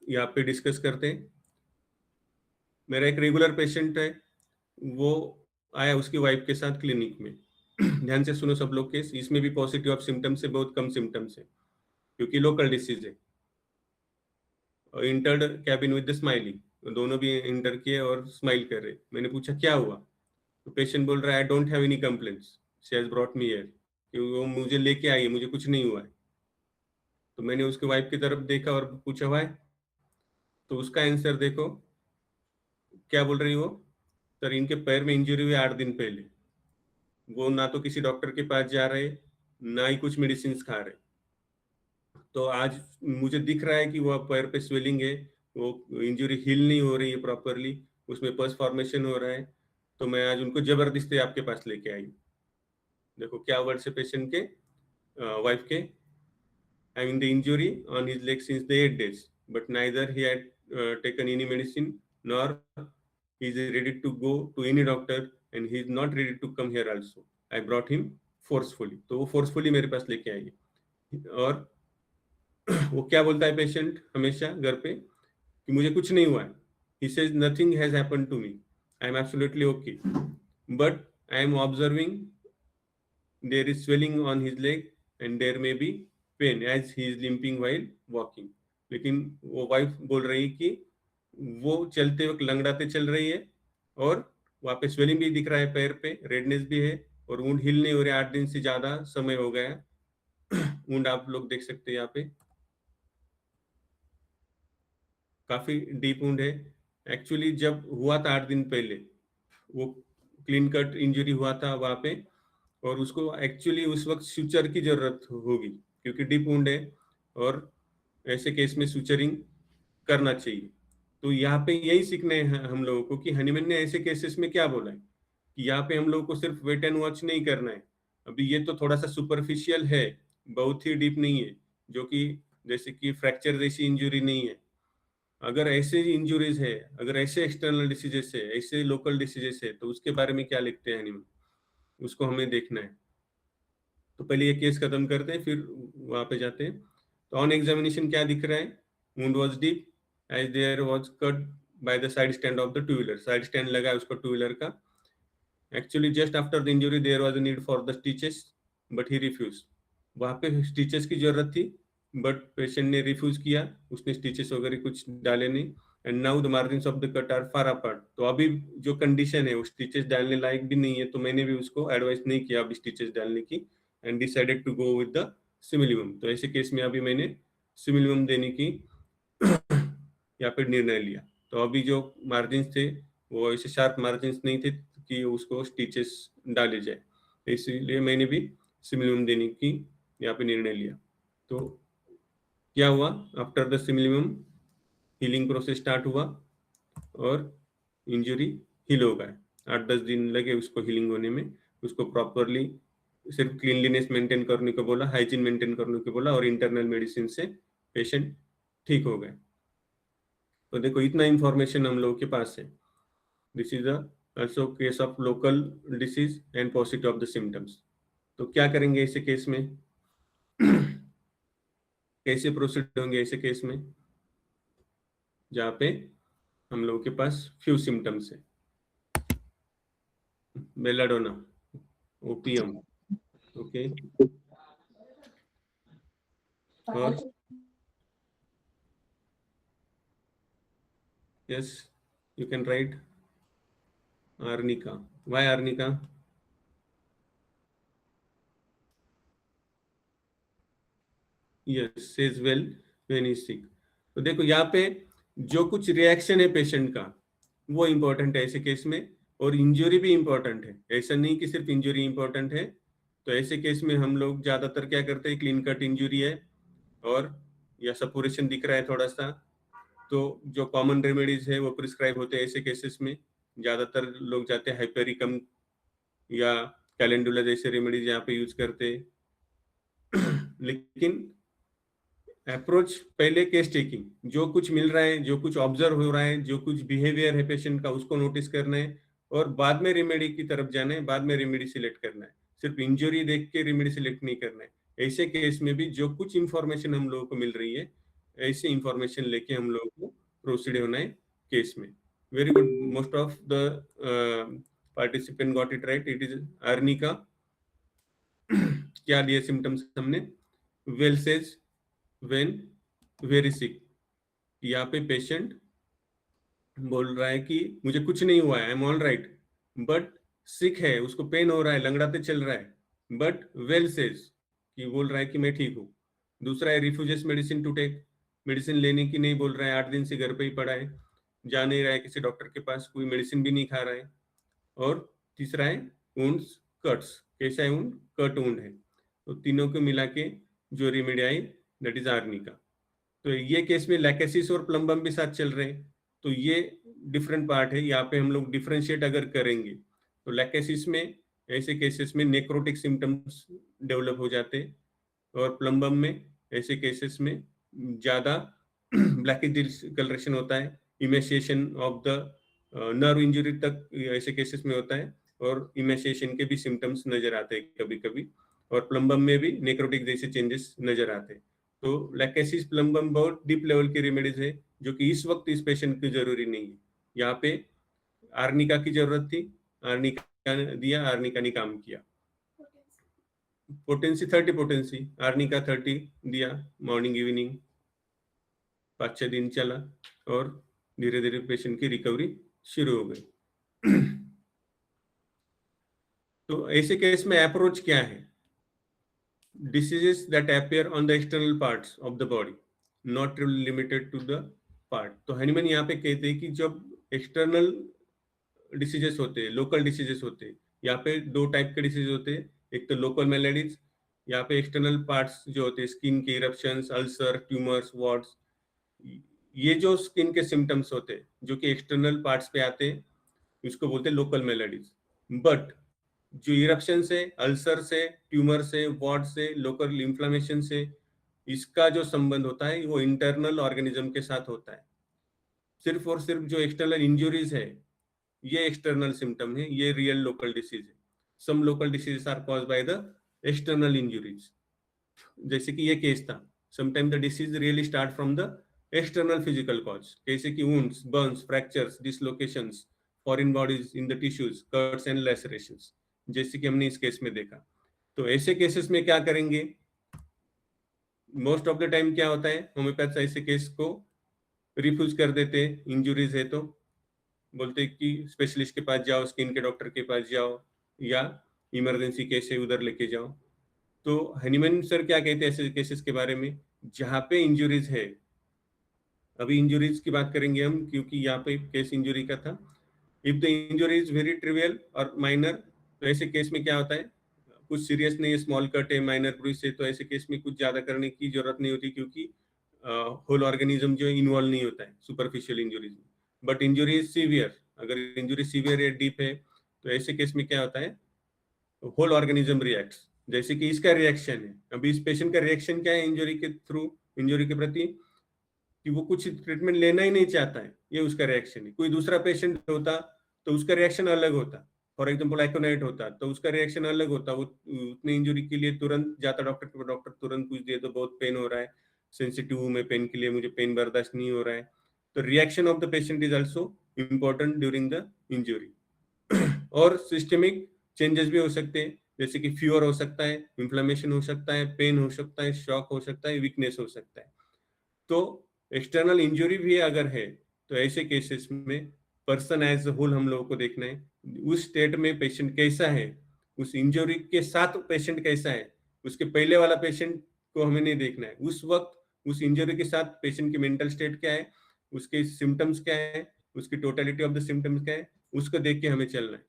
यहाँ पे डिस्कस करते हैं। मेरा एक रेगुलर पेशेंट है, वो आया उसकी वाइफ के साथ क्लिनिक में। ध्यान से सुनो सब लोग केस, इसमें भी पॉजिटिव ऑफ सिम्टम्स है, बहुत कम सिम्टम्स है क्योंकि लोकल डिसीज है। और entered cabin with the smiley, दोनों भी इंटर किए और स्माइल कर रहे। मैंने पूछा क्या हुआ, तो पेशेंट बोल रहा है I don't have any complaints, she has brought me here, कि वो मुझे लेके आई है, मुझे कुछ नहीं हुआ है। तो मैंने उसके वाइफ की तरफ देखा और पूछा भाई, तो उसका आंसर देखो क्या बोल रही हो। सर इनके पैर में इंजरी हुई 8 दिन पहले, वो ना तो किसी डॉक्टर के पास जा रहे, ना ही कुछ मेडिसिन खा रहे। तो आज मुझे दिख रहा है कि वो पैर पे स्वेलिंग है, वो इंजरी हील नहीं हो रही है प्रॉपरली, उसमें पस फॉर्मेशन हो रहा है। तो मैं आज उनको जबरदस्ती आपके पास लेके आई। देखो क्या वर्ड से पेशेंट के, वाइफ के, having the injury on his leg since the 8 days, but neither he had taken any medicine nor he is ready to go to any doctor, and he is not ready to come here also. I brought him forcefully. तो वो forcefully मेरे पास लेके आई है। और वो क्या बोलता है पेशेंट हमेशा घर पे कि मुझे कुछ नहीं हुआ है। He says nothing has happened to me. I am absolutely okay. But I am observing there is swelling on his leg and there may be pain as he is limping while walking. लेकिन वो wife बोल रही कि वो चलते वक्त लंगड़ाते चल रही है और वहां पे स्वेलिंग भी दिख रहा है, पैर पे रेडनेस भी है और वुंड हिल नहीं हो रहा है। 8 दिन से ज्यादा समय हो गया। वुंड आप लोग देख सकते हैं यहाँ पे, काफी डीप वुंड है। एक्चुअली जब हुआ था 8 दिन पहले, वो क्लीन कट इंजरी हुआ था वहां पे, और उसको एक्चुअली उस वक्त सुचर की जरूरत होगी क्योंकि डीप वुंड है और ऐसे केस में सुचरिंग करना चाहिए। तो यहाँ पे यही सीखना है हम लोगों को कि हनीमैन ने ऐसे केसेस में क्या बोला है कि यहाँ पे हम लोगों को सिर्फ वेट एंड वॉच नहीं करना है। अभी ये तो थोड़ा सा सुपरफिशियल है, बहुत ही डीप नहीं है, जो कि जैसे कि फ्रैक्चर जैसी इंजुरी नहीं है। अगर ऐसे इंजुरीज है, अगर ऐसे एक्सटर्नल डिसीजेस है, ऐसे लोकल डिसीजेस है, तो उसके बारे में क्या लिखते हैं हनीमैन, उसको हमें देखना है। तो पहले ये केस खत्म करते हैं, फिर वहां पे जाते हैं। तो ऑन एग्जामिनेशन क्या दिख रहा है, wound was deep as there was cut by the side stand of the two wheeler. Side stand लगा है उसको टू व्हीलर का। Actually just after the injury there was a need for the stitches but he refuse. वहां पे stitches की जरूरत थी but patient ने रिफ्यूज किया, उसने स्टिचेस वगैरह कुछ डाले नहीं। And now the margins of the cut are far apart. तो अभी जो कंडीशन है वो स्टिचेस डालने लायक भी नहीं है, तो मैंने भी उसको एडवाइस नहीं किया अभी स्टिचेस डालने की, and decided to go with the simillimum. तो ऐसे केस में अभी मैंने सिमिलियम देने की यहाँ पे निर्णय लिया। तो अभी जो मार्जिन थे वो ऐसे शार्प मार्जिन नहीं थे कि उसको स्टिचेस डाले जाए, इसीलिए मैंने भी सिमिलियम देने की यहाँ पे निर्णय लिया। तो क्या हुआ, after the simillimum healing process start हुआ और इंजरी हील हो गया। 8-10 दिन लगे उसको हीलिंग होने में। उसको प्रॉपरली सिर्फ क्लीनलीनेस मेंटेन करने को बोला, हाइजीन मेंटेन करने को बोला, और इंटरनल मेडिसिन से पेशेंट ठीक हो गए। तो देखो इतना इंफॉर्मेशन हम लोगों के पास है। This is also case of local disease and positive of the symptoms. तो क्या करेंगे ऐसे केस में? कैसे प्रोसीड होंगे ऐसे केस में जहाँ पे हम लोगों के पास फ्यू सिम्टम्स है? बेलाडोना, ओपियम, ओके, और yes, you can write arnica. Why arnica? Yes, says well when he's sick. तो देखो यहाँ पे जो कुछ रिएक्शन है पेशेंट का वो इम्पोर्टेंट है ऐसे केस में, और इंजरी भी इम्पोर्टेंट है। ऐसा नहीं कि सिर्फ इंजरी इम्पोर्टेंट है। तो ऐसे केस में हम लोग ज्यादातर क्या करते हैं, क्लीन कट इंजरी है और या सपोरेशन दिख रहा है थोड़ा सा, तो जो कॉमन रेमेडीज है वो प्रिस्क्राइब होते हैं ऐसे केसेस में। ज्यादातर लोग जाते हैं हाइपेरिकम या कैलेंडुला जैसे रेमेडीज यहाँ पे यूज करते हैं। लेकिन अप्रोच पहले केस टेकिंग, जो कुछ मिल रहा है, जो कुछ ऑब्जर्व हो रहा है, जो कुछ बिहेवियर है पेशेंट का, उसको नोटिस करना है और बाद में रेमेडी की तरफ जाना है, बाद में रेमेडी सिलेक्ट करना है। सिर्फ इंजरी देख के रेमेडी सिलेक्ट नहीं करना है। ऐसे केस में भी जो कुछ इंफॉर्मेशन हम लोगों को मिल रही है, ऐसे इंफॉर्मेशन लेके हम लोगों को प्रोसीड होना है केस में। Very good, most of the participant got it right. It is arnica. क्या दिए सिम्टम्स हमने? Well says when very sick. यहाँ पे पेशेंट बोल रहा है कि मुझे कुछ नहीं हुआ है, I am all right, but sick है, उसको पेन हो रहा है, लंगड़ाते चल रहा है, बट वेल सेज कि बोल रहा है कि मैं ठीक हूँ। दूसरा है refuses medicine to take, medicine लेने की नहीं बोल रहा है, 8 दिन से घर पे ही पड़ा है, जा नहीं रहा है किसी डॉक्टर के पास, कोई मेडिसिन भी नहीं खा रहा है। और तीसरा है वुंड्स कट्स, कैसा है वुंड, कट वुंड है। तो तीनों को मिला के जो remedy I that is arnica. तो ये केस में लैकेसिस और प्लम्बम भी साथ चल रहे हैं, तो ये डिफरेंट पार्ट है। यहाँ पे हम लोग डिफरेंशिएट अगर करेंगे तो लैकेसिस में ऐसे केसेस में नेक्रोटिक सिम्टम्स डेवलप हो जाते हैं, और प्लम्बम में ऐसे केसेस में ज्यादा ब्लैकिश डिस्कलरेशन होता है, इमेशिएशन ऑफ द नर्व इंजरी तक ऐसे केसेस में होता है, और इमेशिएशन के भी सिम्टम्स नजर आते हैं कभी कभी, और प्लम्बम में भी नेक्रोटिक जैसे चेंजेस नजर आते हैं। तो लैकेसिस प्लम्बम बहुत डीप लेवल की रेमेडीज है जो कि इस वक्त इस पेशेंट की जरूरी नहीं है। यहाँ पे आर्निका की जरूरत थी, आर्निका ने दिया, आर्निका ने काम किया। पोटेंसी 30 पोटेंसी, आर्निका 30 दिया, मॉर्निंग इवनिंग 5-6 दिन चला, और धीरे धीरे पेशेंट की रिकवरी शुरू हो गई। तो ऐसे केस में अप्रोच क्या है? Diseases that appear on the external parts of the body, not really limited to the part। तो हनीमैन यहाँ पे कहते हैं कि जब एक्सटर्नल डिसीजेस होते हैं, लोकल डिसीजेस होते हैं, यहाँ पे दो टाइप के डिसीज होते हैं। एक तो लोकल मेलेडीज, यहाँ पे एक्सटर्नल पार्ट्स जो होते हैं, स्किन के इरप्शंस, अल्सर, ट्यूमर्स, वॉर्ड्स, ये जो स्किन के सिम्टम्स होते हैं जो कि एक्सटर्नल पार्ट्स पे आते हैं, इसको बोलते हैं लोकल मेलेडीज। बट जो इरप्शन से, अल्सर से, ट्यूमर से, वॉर्ड से, लोकल इन्फ्लामेशन से, इसका जो संबंध होता है वो इंटरनल ऑर्गेनिज्म के साथ होता है। सिर्फ और सिर्फ जो एक्सटर्नल इंजुरीज है ये एक्सटर्नल सिम्टम है, ये रियल लोकल डिसीज है। Some local diseases are caused by the external injuries. जैसे कि ये केस था, sometime the disease really start from the external physical cause, जैसे कि wounds, burns, fractures, dislocations, foreign bodies in the tissues, cuts and lacerations, जैसे कि हमने इस केस में देखा। तो ऐसे केसेस में क्या करेंगे? मोस्ट ऑफ द टाइम क्या होता है, होम्योपैथ ऐसे केस को रिफ्यूज कर देते हैं। इंजुरीज है तो बोलते हैं कि स्पेशलिस्ट के पास जाओ, स्किन के डॉक्टर के पास जाओ, या इमरजेंसी केस है उधर लेके जाओ। तो हनीमैन सर क्या कहते हैं ऐसे केसेस के बारे में जहाँ पे इंजुरीज है? अभी इंजुरीज की बात करेंगे हम, क्योंकि यहाँ पे केस इंजुरी का था। If the injury is very trivial और माइनर, तो ऐसे केस में क्या होता है, कुछ सीरियस नहीं है, स्मॉल कट है, माइनर ब्रूइस है, तो ऐसे केस में कुछ ज्यादा करने की जरूरत नहीं होती, क्योंकि होल ऑर्गेनिज्म जो इन्वॉल्व नहीं होता है सुपरफिशियल इंजुरीज में। बट इंजुरी इज सीवियर, अगर इंजुरी सीवियर या डीप है तो ऐसे केस में क्या होता है, होल ऑर्गेनिज्म रिएक्ट। जैसे कि इसका रिएक्शन है, अभी इस पेशेंट का रिएक्शन क्या है इंजुरी के थ्रू, इंजुरी के प्रति, कि वो कुछ ट्रीटमेंट लेना ही नहीं चाहता है, ये उसका रिएक्शन है। कोई दूसरा पेशेंट होता तो उसका रिएक्शन अलग होता, फॉर एग्जाम्पल एकोनाइट होता तो उसका रिएक्शन अलग होता, वो उतने इंजुरी के लिए तुरंत जाता डॉक्टर के, डॉक्टर तुरंत पूछ दिए तो बहुत पेन हो रहा है, सेंसिटिव हूँ मैं पेन के लिए, मुझे पेन बर्दाश्त नहीं हो रहा है। तो reaction of the patient is also important during the injury. और सिस्टमिक चेंजेस भी हो सकते हैं, जैसे कि फीवर हो सकता है, इन्फ्लेमेशन हो सकता है, पेन हो सकता है, शॉक हो सकता है, वीकनेस हो सकता है। तो एक्सटर्नल इंजुरी भी अगर है तो ऐसे केसेस में पर्सन एज होल हम लोगों को देखना है, उस स्टेट में पेशेंट कैसा है, उस इंजुरी के साथ पेशेंट कैसा है, उसके पहले वाला पेशेंट को हमें नहीं देखना है, उस वक्त उस इंजुरी के साथ पेशेंट की मेंटल स्टेट क्या है, उसके सिम्टम्स क्या है, उसकी टोटलिटी ऑफ द सिम्टम्स क्या है, उसको देख के हमें चलना है।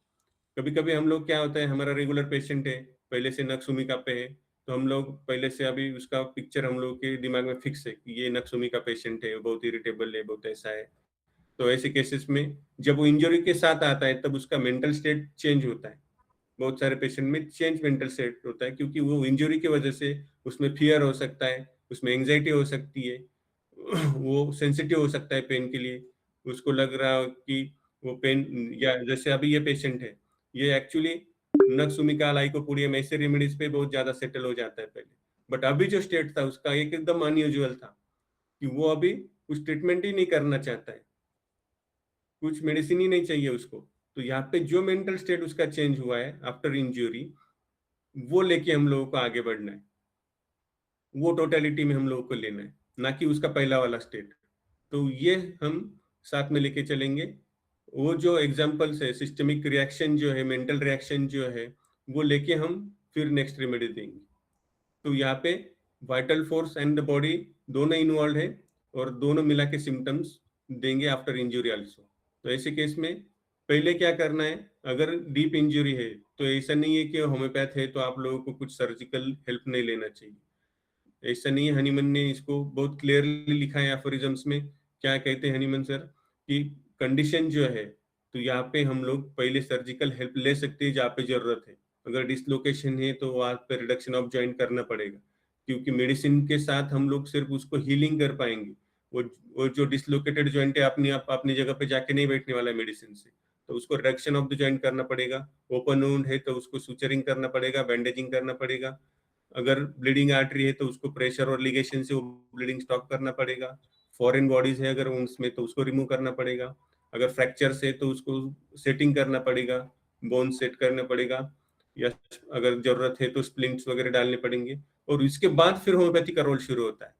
कभी कभी हम लोग क्या होता है, हमारा रेगुलर पेशेंट है, पहले से नक्सुमिका पे है, तो हम लोग पहले से अभी उसका पिक्चर हम लोग के दिमाग में फिक्स है कि ये नक्सुमिका पेशेंट है, बहुत इरिटेबल है, बहुत ऐसा है। तो ऐसे केसेस में जब वो इंजरी के साथ आता है तब उसका मेंटल स्टेट चेंज होता है। बहुत सारे पेशेंट में चेंज मेंटल स्टेट होता है, क्योंकि वो इंजरी की वजह से उसमें फियर हो सकता है, उसमें एंग्जाइटी हो सकती है, वो सेंसिटिव हो सकता है पेन के लिए, उसको लग रहा है कि वो पेन, या जैसे अभी ये पेशेंट है, ये एक्चुअली नक्सुमिका, लाइकोपोडियम ऐसे रेमेडीज पे बहुत ज्यादा सेटल हो जाता है पहले, बट अभी जो स्टेट था उसका एक एकदम अनयूजुअल था कि वो अभी कुछ ट्रीटमेंट ही नहीं करना चाहता है, कुछ मेडिसिन ही नहीं चाहिए उसको। तो यहाँ पे जो मेंटल स्टेट उसका चेंज हुआ है आफ्टर इंजरी, वो लेके हम लोगों को आगे बढ़ना है, वो टोटलिटी में हम लोगों को लेना है, ना कि उसका पहला वाला स्टेट। तो ये हम साथ में लेके चलेंगे। वो जो एग्जांपल्स है, सिस्टमिक रिएक्शन जो है, मेंटल रिएक्शन जो है, वो लेके हम फिर नेक्स्ट रेमेडी देंगे। तो यहाँ पे vital force and the body दोनों इन्वॉल्व है और दोनों मिला के सिम्टम्स देंगे आफ्टर इंजुरी आल्सो। तो ऐसे केस में पहले क्या करना है, अगर डीप इंजुरी है तो ऐसा नहीं है कि होम्योपैथ है तो आप लोगों को कुछ सर्जिकल हेल्प नहीं लेना चाहिए। ऐसा नहीं है। हनीमन ने इसको बहुत क्लियरली लिखा है एफोरिज्म्स में। क्या कहते हैं हनीमन सर कि कंडीशन जो है तो यहाँ पे हम लोग पहले सर्जिकल हेल्प ले सकते हैं जहाँ पे जरूरत है। अगर डिसलोकेशन है तो वहाँ पे रिडक्शन ऑफ जॉइंट करना पड़ेगा, क्योंकि मेडिसिन के साथ हम लोग सिर्फ उसको हीलिंग कर पाएंगे। वो जो डिसलोकेटेड जॉइंट है अपनी आप अपनी जगह पे जाके नहीं बैठने वाला मेडिसिन से, तो उसको रिडक्शन ऑफ द जॉइंट करना पड़ेगा। ओपन वुंड है तो उसको सुचरिंग करना पड़ेगा, बैंडेजिंग करना पड़ेगा। अगर ब्लीडिंग आर्टरी है तो उसको प्रेशर और लिगेशन से वो ब्लीडिंग स्टॉप करना पड़ेगा। फॉरेन बॉडीज है अगर उसमें तो उसको रिमूव करना पड़ेगा। अगर फ्रैक्चर्स है तो उसको सेटिंग करना पड़ेगा, बोन सेट करना पड़ेगा, या अगर जरूरत है तो स्प्लिंट्स वगैरह डालने पड़ेंगे। और इसके बाद फिर होम्योपैथी का रोल शुरू होता है।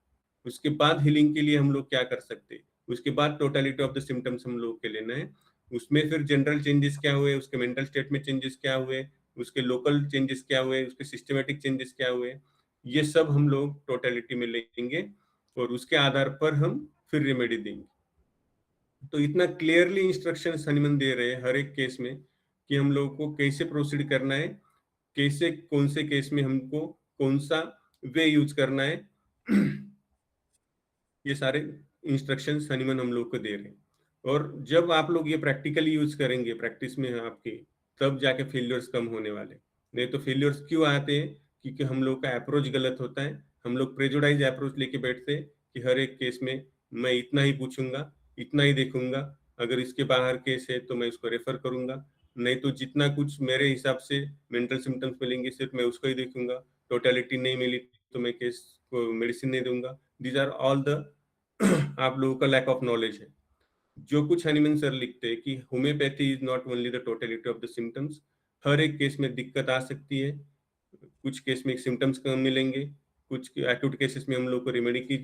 उसके बाद हीलिंग के लिए हम लोग क्या कर सकते हैं, उसके बाद टोटलिटी ऑफ द सिम्टम्स हम लोग के लेना है। उसमें फिर जनरल चेंजेस क्या हुए, उसके मेंटल स्टेट में चेंजेस क्या हुए, उसके लोकल चेंजेस क्या हुए, उसके सिस्टमेटिक चेंजेस क्या हुए, ये सब हम लोग टोटलिटी में लेंगे और उसके आधार पर हम फिर रेमेडी देंगे। तो इतना क्लियरली इंस्ट्रक्शंस हनीमन दे रहे हैं हर एक केस में कि हम लोगों को कैसे प्रोसीड करना है, कैसे कौन से केस में हमको कौन सा वे यूज करना है। ये सारे इंस्ट्रक्शंस हनीमन हम लोग को दे रहे हैं। और जब आप लोग ये प्रैक्टिकली यूज करेंगे प्रैक्टिस में आपके, तब जाके फेलियर्स कम होने वाले। नहीं तो फेलियर्स क्यों आते हैं, क्योंकि हम लोग का अप्रोच गलत होता है। हम लोग प्रेजुडाइज अप्रोच लेके बैठते हैं कि हर एक केस में मैं इतना ही पूछूंगा, इतना ही देखूंगा, अगर इसके बाहर केस है तो मैं इसको रेफर करूंगा, नहीं तो जितना कुछ मेरे हिसाब से मेंटल सिम्टम्स मिलेंगे सिर्फ मैं उसको ही देखूंगा, टोटलिटी नहीं मिली तो मैं केस को मेडिसिन नहीं दूंगा। दीज आर ऑल द आप लोगों का लैक ऑफ नॉलेज है। जो कुछ हनीमन सर लिखते हैं कि homeopathy is not only the totality of the symptoms. हर एक केस में दिक्कत आ सकती है, कुछ केस में सिम्टम्स कम मिलेंगे, कुछ एक्यूट केसेस में हम लोग को रेमेडी की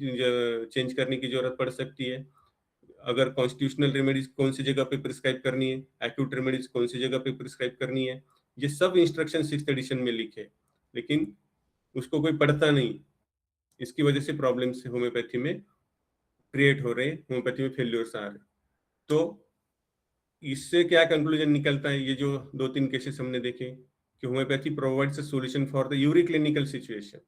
चेंज करने की जरूरत पड़ सकती है। अगर कॉन्स्टिट्यूशनल रेमेडीज कौन सी जगह पे प्रिस्क्राइब करनी है, एक्यूट रेमेडीज कौन सी जगह पे प्रिस्क्राइब करनी है, ये सब इंस्ट्रक्शन 6th एडिशन में लिखे, लेकिन उसको कोई पढ़ता नहीं। इसकी वजह से प्रॉब्लम्स होम्योपैथी में क्रिएट हो रहे हैं, होम्योपैथी में फेल्योर्स आ रहे हैं। तो इससे क्या कंक्लूजन निकलता है, ये जो 2-3 केसेस हमने देखे कि homeopathy provides a solution for the every clinical situation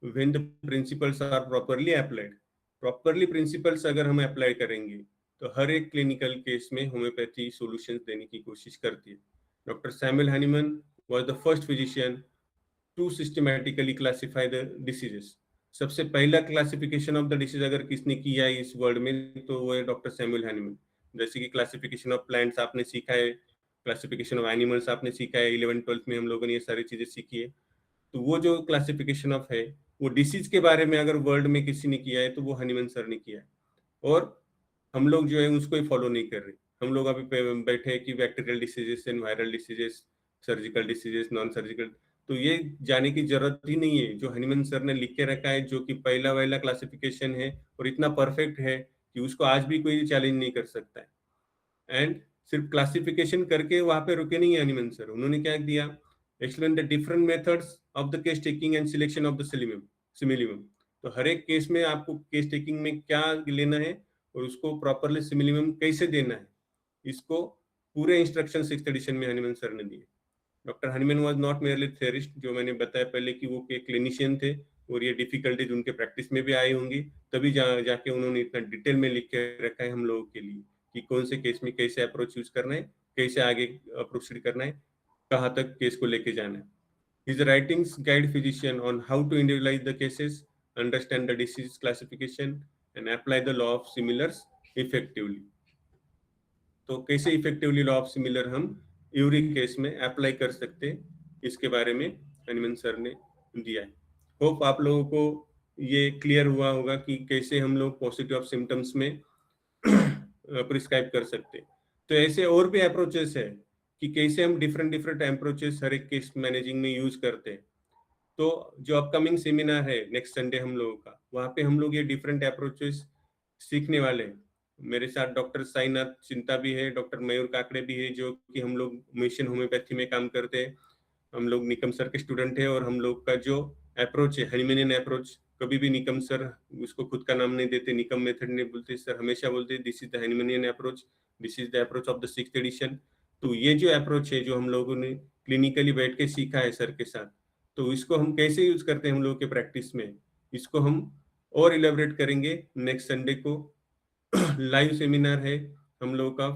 when the principles are properly applied. Properly principles अगर हम अप्लाई करेंगे तो हर एक क्लिनिकल केस में होम्योपैथी सॉल्यूशंस देने की कोशिश करती है। Doctor Samuel Hahnemann was the first physician to systematically classify the diseases. सबसे पहला क्लासिफिकेशन ऑफ द डिसीज अगर किसने किया है इस वर्ल्ड में तो वो है डॉक्टर सैमुअल हैनीमैन। जैसे कि क्लासिफिकेशन ऑफ प्लांट्स आपने सीखा है, क्लासिफिकेशन ऑफ एनिमल्स आपने सीखा है, 11th-12th में हम लोगों ने ये सारी चीजें सीखी है। तो वो जो क्लासिफिकेशन ऑफ है वो डिसीज के बारे में अगर वर्ल्ड में किसी ने किया है तो वो हनीमन सर ने किया है। और हम लोग जो है उसको ही फॉलो नहीं कर रहे। हम लोग अभी बैठे हैं कि bacterial diseases and viral diseases, surgical diseases, non surgical, तो ये जाने की जरूरत ही नहीं है। जो हनीमन सर ने लिख के रखा है जो कि पहला वाला क्लासिफिकेशन है और इतना परफेक्ट है कि उसको आज भी कोई चैलेंज नहीं कर सकता है। एंड सिर्फ क्लासिफिकेशन करके वहां पे रुके नहीं है हनीमन सर। उन्होंने क्या दिया, explain the different methods of the case taking and selection of the similimum. तो हर एक केस में आपको केस टेकिंग में क्या लेना है और उसको प्रॉपरली सिमिलिमम कैसे देना है, इसको पूरे इंस्ट्रक्शन 6th एडिशन में हनीमन सर ने दिए। Doctor Hahnemann was not merely theorist, जो मैंने बताया पहले कि वो एक क्लिनिशियन थे और ये डिफिकल्टीज उनके प्रैक्टिस में भी आई होंगी, तभी जाके उन्होंने इतना डिटेल में लिख के रखा है हम लोगों के लिए कि कौन से केस में कैसे अप्रोच यूज करना है, कैसे आगे प्रोसीड करना है, कहाँ तक केस को लेके जाना है। His writings guide physician on how to individualize the cases, understand the disease classification, and apply the law of similars effectively. तो कैसे इफेक्टिवली लॉ ऑफ सिमिलर हम यूरिक केस में अप्लाई कर सकते हैं, इसके बारे में हनीमन सर ने दिया है। होप आप लोगों को ये क्लियर हुआ होगा कि कैसे हम लोग पॉजिटिव ऑफ सिम्टम्स में प्रिस्क्राइब कर सकते हैं। तो ऐसे और भी अप्रोचेस है कि कैसे हम डिफरेंट डिफरेंट अप्रोचेस हर एक केस मैनेजिंग में यूज करते हैं। तो जो अपकमिंग सेमिनार है नेक्स्ट संडे हम लोगों का, वहाँ पे हम लोग ये डिफरेंट अप्रोचेस सीखने वाले हैं। मेरे साथ डॉक्टर साईनाथ चिंता भी है, डॉक्टर मयूर काकड़े भी है, जो कि हम लोग मिशन होम्योपैथी में काम करते हैं। हम लोग निकम सर के स्टूडेंट है और हम लोग का जो अप्रोच है हनीमैनियन अप्रोच कभी भी निकम सर उसको खुद का नाम नहीं देते, निकम मेथड नहीं बोलते सर, हमेशा बोलते this is the Hahnemannian approach, this is the approach of the 6th edition. तो ये जो अप्रोच है जो हम लोगों ने क्लिनिकली बैठ के सीखा है सर के साथ, तो इसको हम कैसे यूज करते हैं हम लोगों के प्रैक्टिस में, इसको हम और इलेबोरेट करेंगे नेक्स्ट संडे को। लाइव सेमिनार है हम लोगों का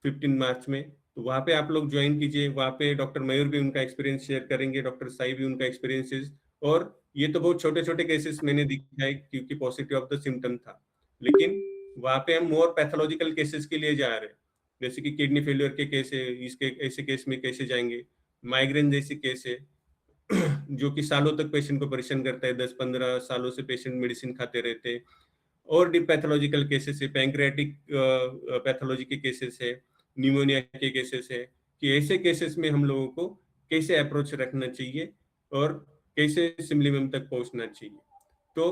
15 मार्च में, तो वहाँ पे आप लोग ज्वाइन कीजिए। वहाँ पे डॉक्टर मयूर भी उनका एक्सपीरियंस शेयर करेंगे, डॉक्टर साई भी उनका एक्सपीरियंसेस, और ये तो बहुत छोटे छोटे केसेस मैंने दिखाए क्योंकि पॉजिटिव ऑफ द सिम्टम था, लेकिन वहाँ पे हम मोर पैथोलॉजिकल केसेस के लिए जा रहे हैं, जैसे कि किडनी फेलियर के केस है, इसके ऐसे केस में कैसे जाएंगे, माइग्रेन जैसी केस है जो कि सालों तक पेशेंट को परेशान करता है, 10-15 सालों से पेशेंट मेडिसिन खाते रहते हैं, और डीप पैथोलॉजिकल केसेस है, पैंक्रियाटिक पैथोलॉजी के केसेस है, न्यूमोनिया के केसेस है, कि ऐसे केसेस में हम लोगों को कैसे अप्रोच रखना चाहिए और कैसे सिमलिमम तक पहुंचना चाहिए। तो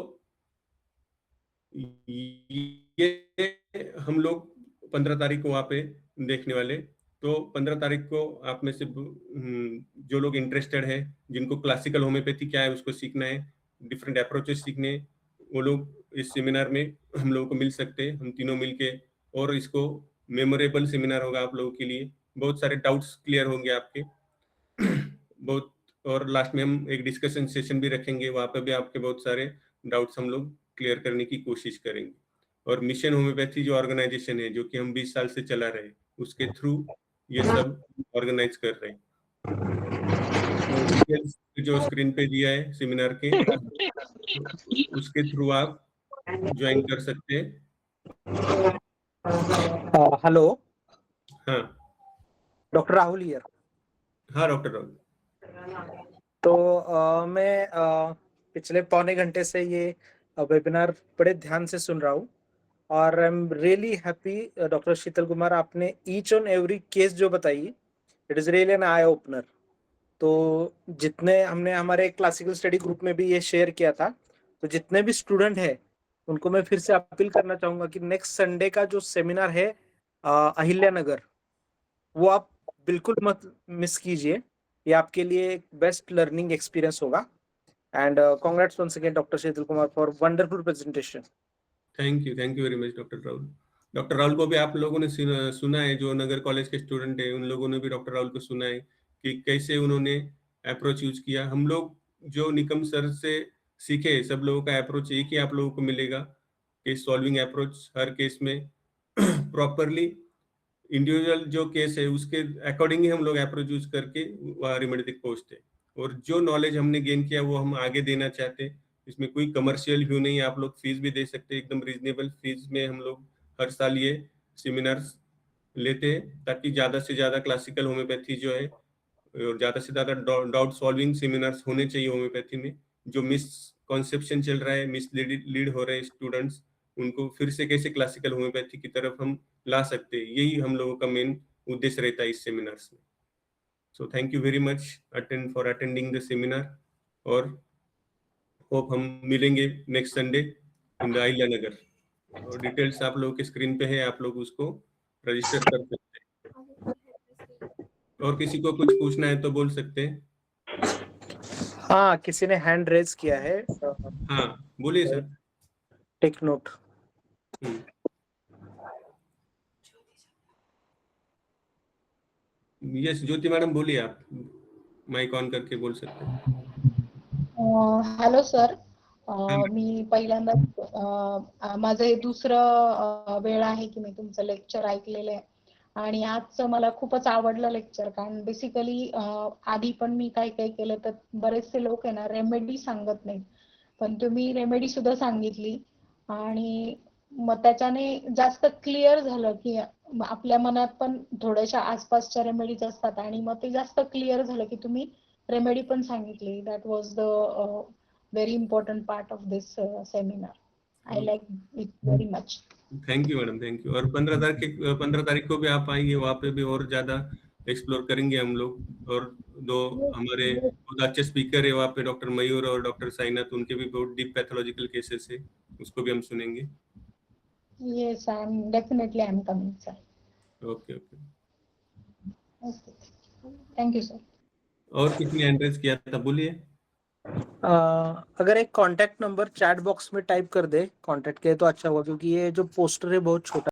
ये हम लोग 15 तारीख को वहाँ पे देखने वाले। तो 15 तारीख को आप में से जो लोग इंटरेस्टेड है, जिनको क्लासिकल होम्योपैथी क्या है उसको सीखना है, डिफरेंट अप्रोचेस सीखने, वो लोग इस सेमिनार में हम लोगों को मिल सकते हैं, हम तीनों मिलके, और इसको मेमोरेबल सेमिनार होगा आप लोगों के लिए, बहुत सारे डाउट्स क्लियर होंगे आपके बहुत। और लास्ट में हम एक डिस्कशन सेशन भी रखेंगे, वहाँ पे भी आपके बहुत सारे डाउट्स हम लोग क्लियर करने की कोशिश करेंगे। और मिशन होम्योपैथी जो ऑर्गेनाइजेशन है जो कि हम 20 साल से चला रहे हैं, उसके थ्रू ये सब ऑर्गेनाइज कर रहे हैं। तो डिटेल्स जो स्क्रीन पे दिया है सेमिनार के, उसके थ्रू आप ज्वाइन कर सकते हैं। हेलो, हाँ डॉक्टर राहुल हियर। हाँ डॉक्टर राहुल। तो मैं पिछले पौने घंटे से ये वेबिनार बड़े ध्यान से सुन रहा हूँ, और I am really happy doctor Sheetal Kumar, आपने ईच एंड एवरी केस जो बताई, it is really an eye opener. तो जितने हमने हमारे क्लासिकल स्टडी ग्रुप में भी ये शेयर किया था, तो जितने भी स्टूडेंट हैं उनको मैं फिर से अपील करना चाहूंगा कि नेक्स्ट संडे का जो सेमिनार है अहिल्या नगर, वो आप बिल्कुल मत मिस कीजिए। ये आपके लिए एक बेस्ट लर्निंग एक्सपीरियंस होगा। And congrats once again doctor Sheetal Kumar for wonderful presentation. Thank you very much doctor Rahul. Doctor Rahul को भी आप लोगों ने सुना है, जो नगर कॉलेज के स्टूडेंट है उन लोगों ने भी डॉक्टर राहुल को सुना है कि कैसे उन्होंने अप्रोच यूज किया। हम लोग जो निकम सर से सीखे, सब लोगों का अप्रोच एक ही आप लोगों को मिलेगा, केस सॉल्विंग अप्रोच हर केस में प्रॉपरली इंडिविजुअल जो केस है उसके अकॉर्डिंग ही हम लोग अप्रोच यूज करके रेमेडी तक पहुंचते हैं। और जो नॉलेज हमने गेन किया वो हम आगे देना चाहते हैं। इसमें कोई कमर्शियल व्यू नहीं है, आप लोग फीस भी दे सकते हैं, एकदम रीजनेबल फीस में हम लोग हर साल ये सेमिनार्स लेते हैं, ताकि ज्यादा से ज्यादा क्लासिकल होम्योपैथी जो है और ज्यादा से ज्यादा डाउट सॉल्विंग सेमिनार्स होने चाहिए होम्योपैथी में। जो मिसकॉन्सेप्शन चल रहा है, मिस लीड हो रहे हैं स्टूडेंट्स, उनको फिर से कैसे क्लासिकल होम्योपैथी की तरफ हम ला सकते हैं, यही हम लोगों का मेन उद्देश्य रहता है इस सेमिनार्स में। So thank you very much for attending the seminar, और होप हम मिलेंगे next Sunday in the Ahilya Nagar. और डिटेल्स आप लोगों के स्क्रीन पे है, आप लोग उसको रजिस्टर कर सकते हैं। और किसी को कुछ पूछना है तो बोल सकते हैं। हाँ, किसी ने हैंड रेज किया है। हाँ बोलिए sir. Take note. Yes Jyoti madam बोलिए, आप माइक ऑन करके बोल सकते हैं। हॅलो सर, मी पहिल्यांदा माझं हे दुसरं वेळ आहे की मी तुमचं लेक्चर ऐकलेलं आहे, आणि आजचं मला खूपच आवडलं लेक्चर. कारण बेसिकली आधी पण मी काय काय केलं तर बरेचसे लोक आहे ना रेमेडी सांगत नाहीत, पण तुम्ही रेमेडी सुद्धा सांगितली, आणि मग त्याच्याने जास्त क्लिअर झालं की आपल्या मनात पण थोड्याशा आसपासच्या रेमेडीज असतात, आणि मग ते जास्त क्लिअर झालं की तुम्ही रेमेडी पण सांगितली. That was the very important part of this seminar. I like it very much. Thank you madam, thank you. और 15 तारीख को भी आप आएंगे, वहाँ पे भी और ज्यादा एक्सप्लोर करेंगे हम लोग। और दो हमारे बहुत अच्छे स्पीकर है वहाँ पे, डॉक्टर मयूर और डॉक्टर साईनाथ, उनके भी बहुत डीप पैथोलॉजिकल केसेस है, उसको भी हम सुनेंगे। Yes, I'm coming, sir. Okay okay. Okay. Thank you, sir. और किसने एड्रेस किया था बोलिए। अगर एक कांटेक्ट नंबर चैट बॉक्स में टाइप कर दे कांटेक्ट के तो अच्छा होगा, क्योंकि ये जो पोस्टर है बहुत छोटा